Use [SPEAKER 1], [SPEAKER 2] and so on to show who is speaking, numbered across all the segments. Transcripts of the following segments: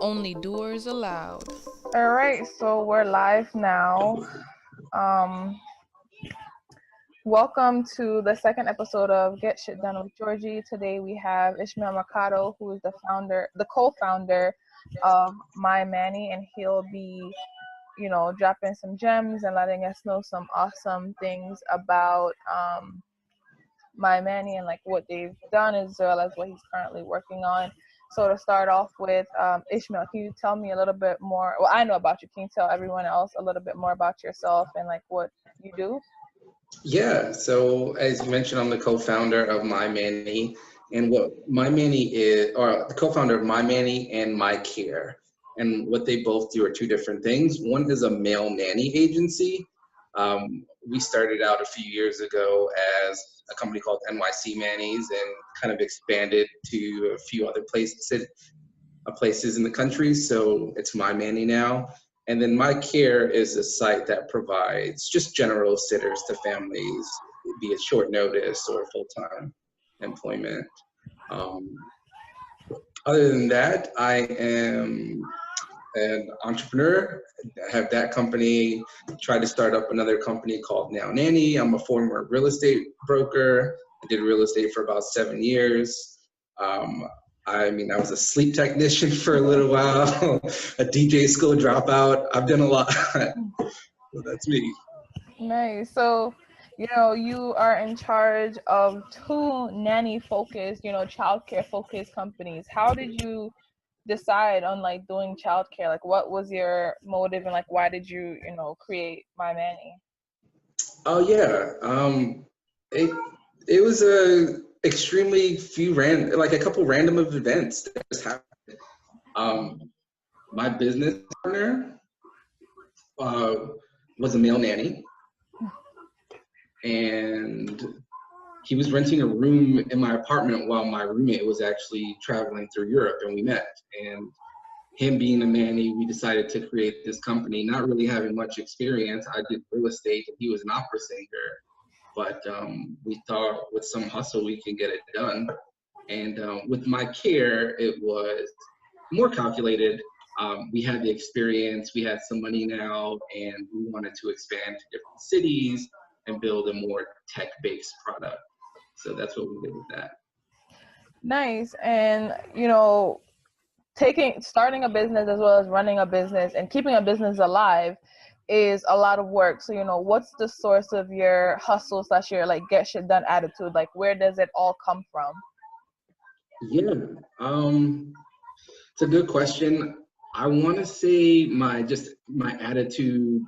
[SPEAKER 1] Only doers allowed.
[SPEAKER 2] All right, so we're live now. Welcome to the second episode of Get Shit Done with Georgie. Today we have Ismael Mercado, who is the co-founder of MyManny, and he'll be, dropping some gems and letting us know some awesome things about MyManny and like what they've done as well as what he's currently working on. So to start off with, Ishmael, can you tell me a little bit more? Well, I know about you. Can you tell everyone else a little bit more about yourself and like what you do?
[SPEAKER 3] Yeah, so as you mentioned, I'm the co-founder of MyManny, and what MyManny is, or the co-founder of MyManny and MyCare, and what they both do are two different things. One is a male nanny agency. We started out a few years ago as a company called NYC Mannies, and kind of expanded to a few other places in the country. So it's MyManny now. And then MyCare is a site that provides just general sitters to families, be it short notice or full-time employment. Other than that, I am an entrepreneur. I have that company, tried to start up another company called Now Nanny. I'm a former real estate broker. I did real estate for about 7 years. I was a sleep technician for a little while, a DJ school dropout. I've done a lot. So that's me.
[SPEAKER 2] Nice. So, you are in charge of two nanny-focused, childcare-focused companies. How did you decide on like doing childcare? Like, what was your motive, and like, why did you, create MyManny?
[SPEAKER 3] Oh yeah. It was a extremely a couple random events that just happened. My business partner was a male nanny, and he was renting a room in my apartment while my roommate was actually traveling through Europe, and we met. And him being a nanny, we decided to create this company, not really having much experience. I did real estate and he was an opera singer, but we thought with some hustle we can get it done. And with MyCare, it was more calculated. We had the experience, we had some money now, and we wanted to expand to different cities and build a more tech-based product. So that's what we did with that.
[SPEAKER 2] Nice. And starting a business as well as running a business and keeping a business alive is a lot of work. So what's the source of your hustle / your like get shit done attitude? Like, where does it all come from?
[SPEAKER 3] Yeah, it's a good question. I want to say my attitude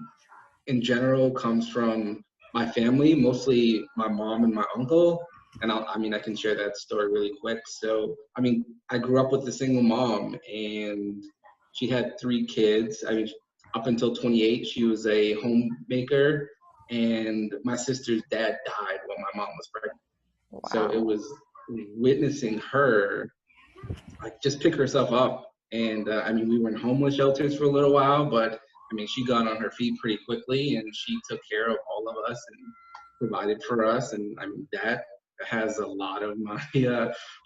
[SPEAKER 3] in general comes from my family, mostly my mom and my uncle. And I can share that story really quick. So, I grew up with a single mom, and she had 3 kids. Up until 28, she was a homemaker, and my sister's dad died when my mom was pregnant.
[SPEAKER 2] Wow.
[SPEAKER 3] So it was witnessing her just pick herself up. And we were in homeless shelters for a little while, but she got on her feet pretty quickly, and she took care of all of us and provided for us. And that has a lot of my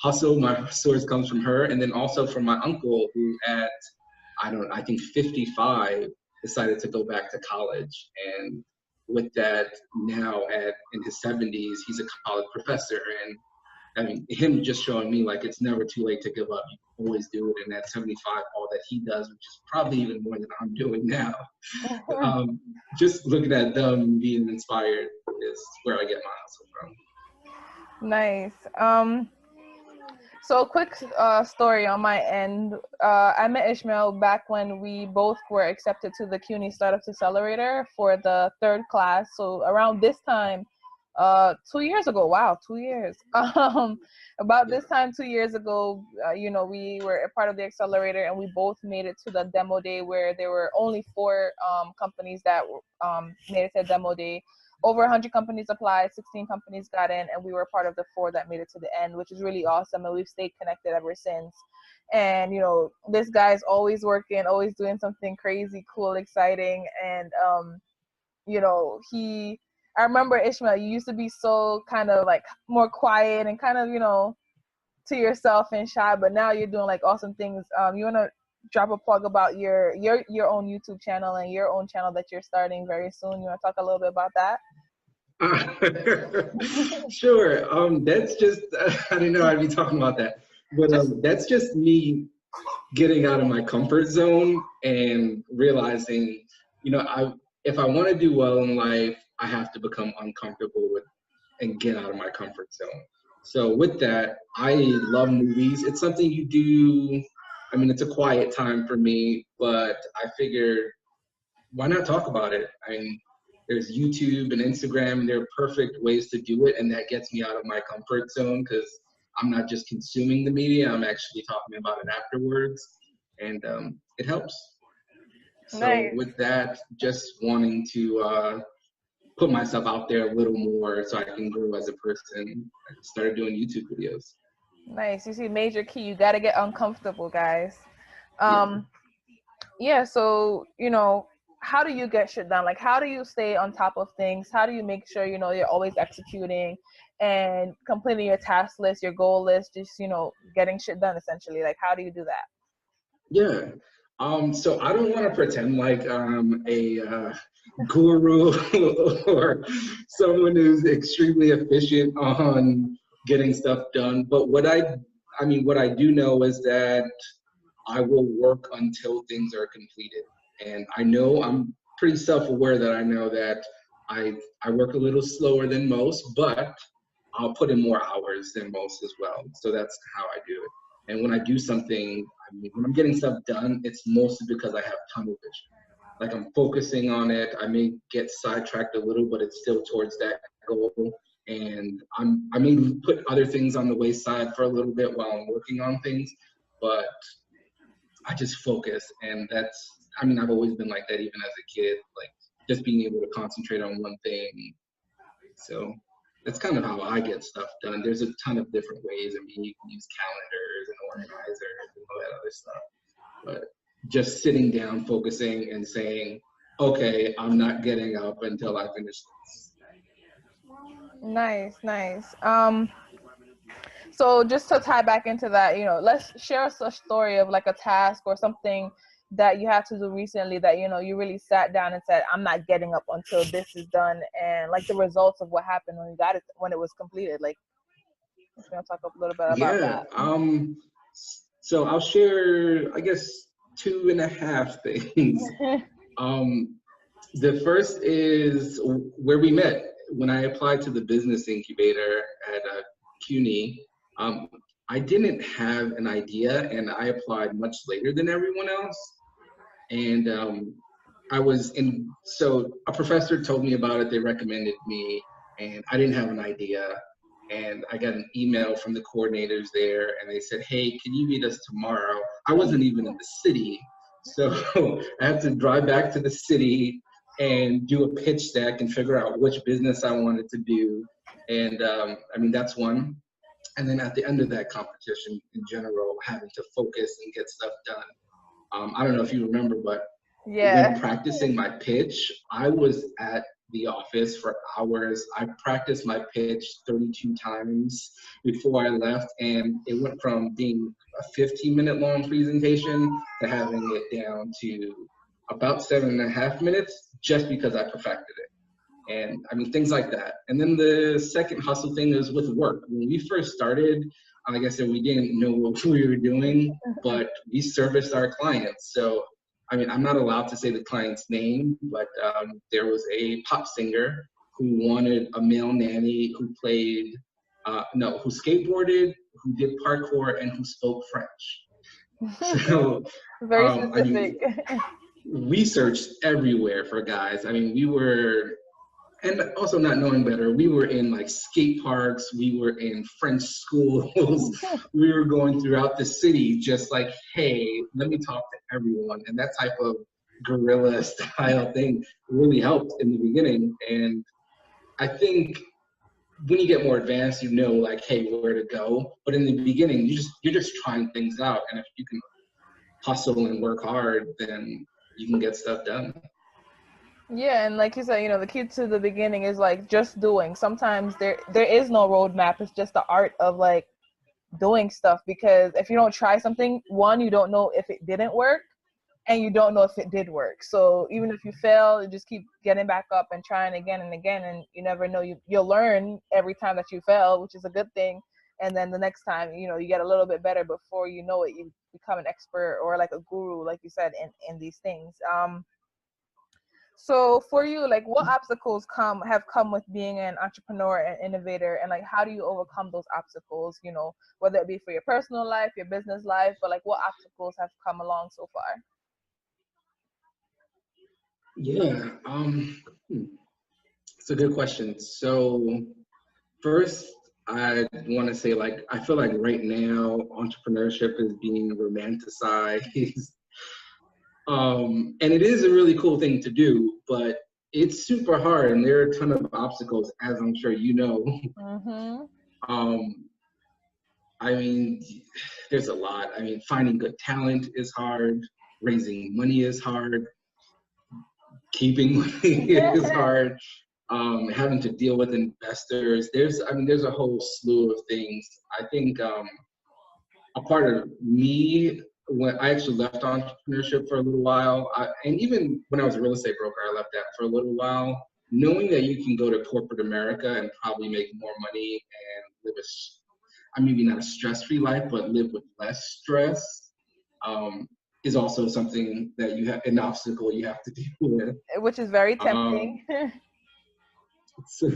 [SPEAKER 3] hustle. My source comes from her, and then also from my uncle, who at I think 55 decided to go back to college. And with that, now in his 70s, he's a college professor. And him just showing me like it's never too late to give up. You can always do it. And at 75, all that he does, which is probably even more than I'm doing now, just looking at them and being inspired is where I get my hustle from.
[SPEAKER 2] Nice. So a quick story on my end. I met Ishmael back when we both were accepted to the CUNY Startups Accelerator for the 3rd class. So around this time, 2 years ago. Wow, 2 years. About this time 2 years ago, we were a part of the accelerator, and we both made it to the demo day, where there were only 4 companies that made it to demo day. Over 100 companies applied, 16 companies got in, and we were part of the 4 that made it to the end, which is really awesome. And we've stayed connected ever since. And, this guy's always working, always doing something crazy, cool, exciting. And, I remember Ishmael, you used to be so kind of like more quiet and kind of, to yourself and shy, but now you're doing like awesome things. You want to drop a plug about your own YouTube channel and your own channel that you're starting very soon? You want to talk a little bit about that?
[SPEAKER 3] Sure. That's just I didn't know I'd be talking about that, but that's just me getting out of my comfort zone and realizing, if I want to do well in life, I have to become uncomfortable with and get out of my comfort zone. So with that, I love movies. It's something you do. I mean, it's a quiet time for me, but I figured, why not talk about it? I mean, there's YouTube and Instagram, and they're perfect ways to do it, and that gets me out of my comfort zone because I'm not just consuming the media, I'm actually talking about it afterwards, and it helps. So
[SPEAKER 2] Nice.
[SPEAKER 3] with that, just wanting to put myself out there a little more so I can grow as a person, I started doing YouTube videos.
[SPEAKER 2] Nice. You see, major key. You got to get uncomfortable, guys.
[SPEAKER 3] Yeah.
[SPEAKER 2] Yeah. So, how do you get shit done? Like, how do you stay on top of things? How do you make sure, you're always executing and completing your task list, your goal list, just, getting shit done essentially? Like, how do you do that?
[SPEAKER 3] Yeah. So I don't want to pretend like I'm a guru or someone who's extremely efficient on getting stuff done. But what I do know is that I will work until things are completed. And I know I'm pretty self-aware that I know that I work a little slower than most, but I'll put in more hours than most as well. So that's how I do it. And when I do something, I mean, when I'm getting stuff done, it's mostly because I have tunnel vision. Like I'm focusing on it. I may get sidetracked a little, but it's still towards that goal. And I may put other things on the wayside for a little bit while I'm working on things, but I just focus. And I've always been like that even as a kid, like just being able to concentrate on one thing. So that's kind of how I get stuff done. There's a ton of different ways. I mean, you can use calendars and organizers and all that other stuff. But just sitting down, focusing, and saying, okay, I'm not getting up until I finish this.
[SPEAKER 2] Nice. So just to tie back into that, let's share us a story of like a task or something that you had to do recently that, you really sat down and said, I'm not getting up until this is done, and like the results of what happened when you got it, when it was completed. Like, if you want to talk a little bit about that.
[SPEAKER 3] So I'll share, I guess, 2.5 things. The first is where we met. When I applied to the business incubator at CUNY, I didn't have an idea, and I applied much later than everyone else. And so a professor told me about it, they recommended me, and I didn't have an idea. And I got an email from the coordinators there, and they said, hey, can you meet us tomorrow? I wasn't even in the city, so I had to drive back to the city and do a pitch deck and figure out which business I wanted to do. And that's one. And then at the end of that competition, in general, having to focus and get stuff done. I don't know if you remember, but when practicing my pitch, I was at the office for hours. I practiced my pitch 32 times before I left, and it went from being a 15-minute long presentation to having it down to about 7.5 minutes just because I perfected it. And I mean, things like that. And then the second hustle thing is with work. When we first started, like I said, we didn't know what we were doing, but we serviced our clients. So, I mean, I'm not allowed to say the client's name, but there was a pop singer who wanted a male nanny who who skateboarded, who did parkour, and who spoke French. So,
[SPEAKER 2] very specific.
[SPEAKER 3] We searched everywhere for guys. I mean, and also not knowing better, we were in like skate parks, we were in French schools, we were going throughout the city just like, hey, let me talk to everyone. And that type of guerrilla style thing really helped in the beginning. And I think when you get more advanced, like, hey, where to go. But in the beginning, you're just trying things out. And if you can hustle and work hard, then you can get stuff done.
[SPEAKER 2] Yeah, and like you said, the key to the beginning is like just doing. Sometimes there is no roadmap. It's just the art of like doing stuff, because if you don't try something, one, you don't know if it didn't work, and you don't know if it did work. So even if you fail, you just keep getting back up and trying again and again, and you never know, you'll learn every time that you fail, which is a good thing. And then the next time, you know, you get a little bit better. Before you know it, you become an expert or like a guru, like you said, in these things. So for you, like, what obstacles have come with being an entrepreneur and innovator, and like, how do you overcome those obstacles, you know, whether it be for your personal life, your business life, but like, what obstacles have come along so far?
[SPEAKER 3] Yeah, it's a good question. So first, I want to say, like, I feel like right now entrepreneurship is being romanticized. And it is a really cool thing to do, but it's super hard, and there are a ton of obstacles, as I'm sure you know.
[SPEAKER 2] Mm-hmm.
[SPEAKER 3] I mean, there's a lot. I mean, finding good talent is hard, raising money is hard, keeping money is hard, having to deal with investors. There's a whole slew of things. I think a part of me, when I actually left entrepreneurship for a little while, and even when I was a real estate broker, I left that for a little while, knowing that you can go to corporate America and probably make more money and live maybe not a stress-free life, but live with less stress, is also something that an obstacle you have to deal with.
[SPEAKER 2] Which is very tempting.
[SPEAKER 3] So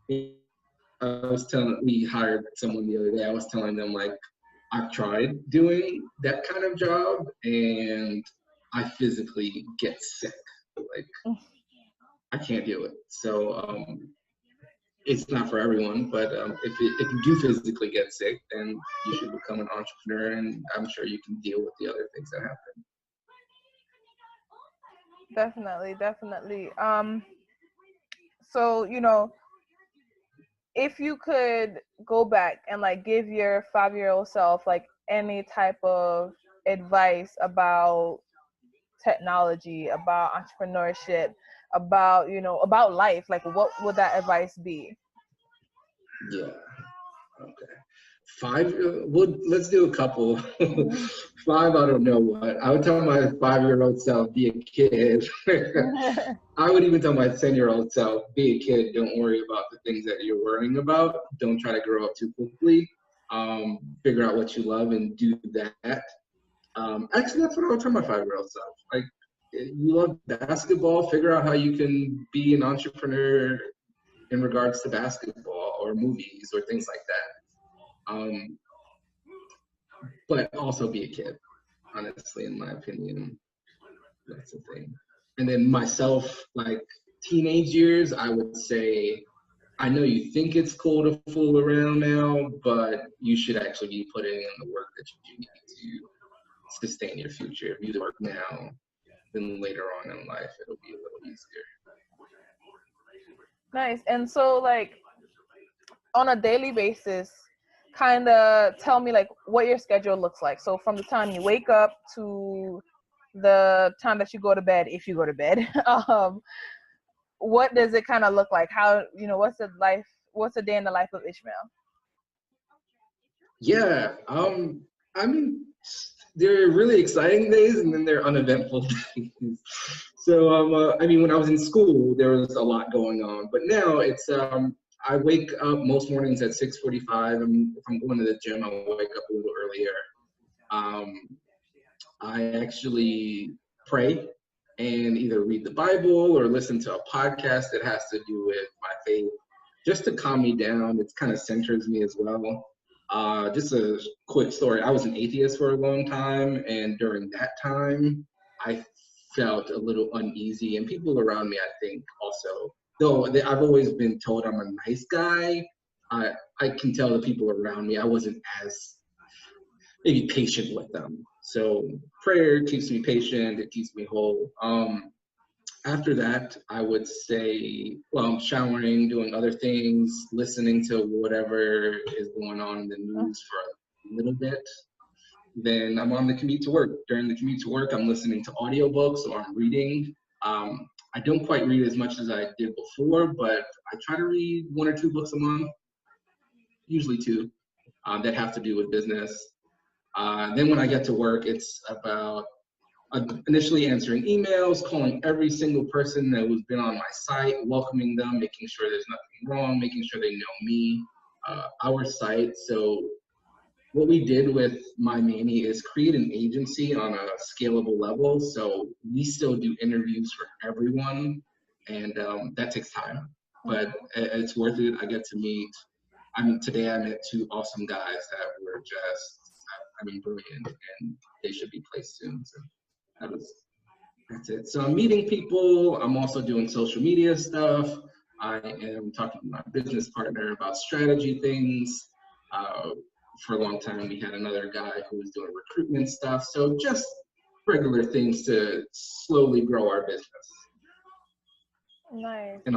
[SPEAKER 3] we hired someone the other day. I was telling them, like, I've tried doing that kind of job and I physically get sick. Like, I can't do it. So it's not for everyone, but if you do physically get sick, then you should become an entrepreneur, and I'm sure you can deal with the other things that happen.
[SPEAKER 2] Definitely. So, you know, if you could go back and like give your 5-year-old self like any type of advice about technology, about entrepreneurship, about, you know, about life, like, what would that advice be?
[SPEAKER 3] Yeah. Okay. 5, well, let's do a couple. 5, I don't know what. I would tell my 5-year-old self, be a kid. I would even tell my 10-year-old self, be a kid. Don't worry about the things that you're worrying about. Don't try to grow up too quickly. Figure out what you love and do that. Actually, that's what I would tell my 5-year-old self. Like, you love basketball, figure out how you can be an entrepreneur in regards to basketball or movies or things like that. But also be a kid, honestly, in my opinion. That's the thing. And then myself, like, teenage years, I would say, I know you think it's cool to fool around now, but you should actually be putting in the work that you need to sustain your future. If you work now, then later on in life, it'll be a little easier.
[SPEAKER 2] Nice. And so, like, on a daily basis, kind of tell me like what your schedule looks like. So from the time you wake up to the time that you go to bed, if you go to bed, what does it kind of look like? How, you know, what's a day in the life of Ismael?
[SPEAKER 3] Yeah, I mean, there are really exciting days and then there are uneventful days. So, I mean, when I was in school, there was a lot going on, but now it's, I wake up most mornings at 6:45. If I'm going to the gym, I'll wake up a little earlier. I actually pray and either read the Bible or listen to a podcast that has to do with my faith, just to calm me down. It kind of centers me as well. Just a quick story. I was an atheist for a long time, and during that time, I felt a little uneasy, and people around me, I think, also. Though I've always been told I'm a nice guy, I can tell the people around me I wasn't as maybe patient with them. So prayer keeps me patient. It keeps me whole. After that, I would say, well, I'm showering, doing other things, listening to whatever is going on in the news for a little bit. Then I'm on the commute to work. During the commute to work, I'm listening to audiobooks or I'm reading. I don't quite read as much as I did before, but I try to read 1 or 2 books a month, usually 2. that have to do with business. Then when I get to work, it's about initially answering emails, calling every single person that has been on my site, welcoming them, making sure there's nothing wrong, making sure they know me, our site. So what we did with MyManny is create an agency on a scalable level. So we still do interviews for everyone, and that takes time, but it's worth it. I get to meet, today I met two awesome guys that were just, brilliant, and they should be placed soon. So that's it. So I'm meeting people. I'm also doing social media stuff. I am talking to my business partner about strategy things. For a long time, we had another guy who was doing recruitment stuff. So just regular things to slowly grow our business.
[SPEAKER 2] Nice.
[SPEAKER 3] And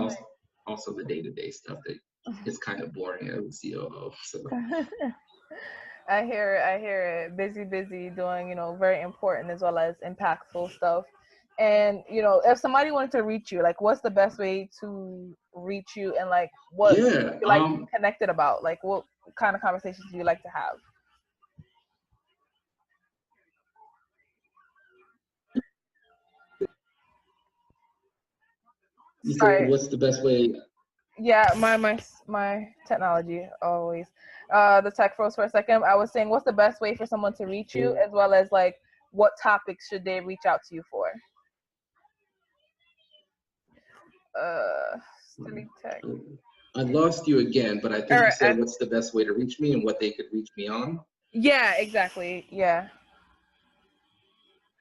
[SPEAKER 3] also the day-to-day stuff that is kind of boring as a COO. So.
[SPEAKER 2] I hear it. Busy doing, very important as well as impactful stuff. And, if somebody wanted to reach you, like, what's the best way to reach you, and like what you like to be connected about? Like, what kind of conversations do you like to have?
[SPEAKER 3] Sorry. What's the best way?
[SPEAKER 2] Yeah, my technology always. The tech froze for a second. I was saying, what's the best way for someone to reach you, as well as like what topics should they reach out to you for? Tech.
[SPEAKER 3] I lost you again, but I think you said what's the best way to reach me and what they could reach me on.
[SPEAKER 2] Yeah, exactly. Yeah.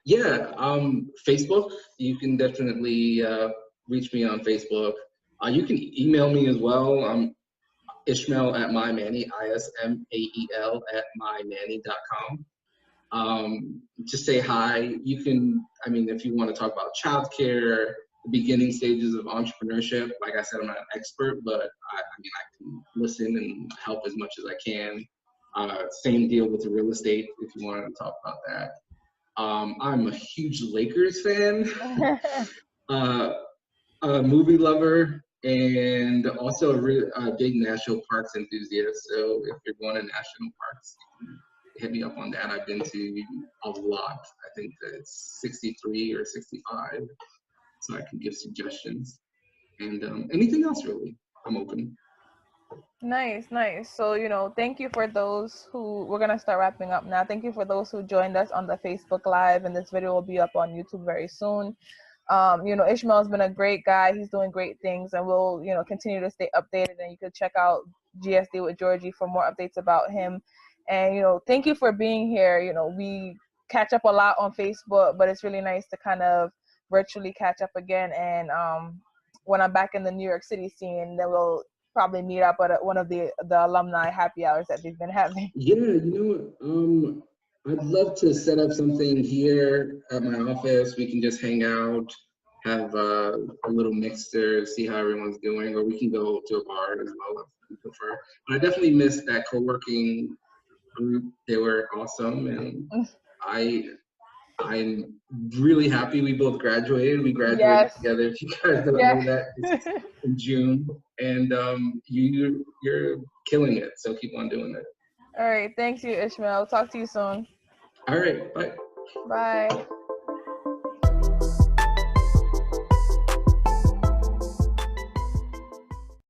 [SPEAKER 3] Yeah, Facebook. You can definitely reach me on Facebook. You can email me as well. Ismael at MyManny, ISMAEL at MyManny.com. Just say hi. You can, if you want to talk about childcare, the beginning stages of entrepreneurship, like I said, I'm not an expert, but I can listen and help as much as I can. Same deal with the real estate, if you want to talk about that. I'm a huge Lakers fan, a movie lover, and also a big national parks enthusiast. So if you're going to national parks, hit me up on that. I've been to a lot. I think that it's 63 or 65, so I can give suggestions. And anything else, really, I'm open.
[SPEAKER 2] Nice. So, thank you for those who, we're going to start wrapping up now. Thank you for those who joined us on the Facebook Live, and this video will be up on YouTube very soon. Ismael's been a great guy. He's doing great things, and we'll, continue to stay updated, and you could check out GSD with Georgie for more updates about him. And, thank you for being here. We catch up a lot on Facebook, but it's really nice to kind of virtually catch up again. And when I'm back in the New York City scene, then we'll probably meet up at one of the alumni happy hours that they've been having.
[SPEAKER 3] Yeah, I'd love to set up something here at my office. We can just hang out, have a little mixer, see how everyone's doing, or we can go to a bar as well if you prefer. But I definitely missed that co-working group. They were awesome, and I'm really happy we both graduated. We graduated together. If you guys don't know that, in June, and you're killing it. So keep on doing it.
[SPEAKER 2] All right, thanks you, Ismael. Talk to you soon.
[SPEAKER 3] All right, bye.
[SPEAKER 2] Bye.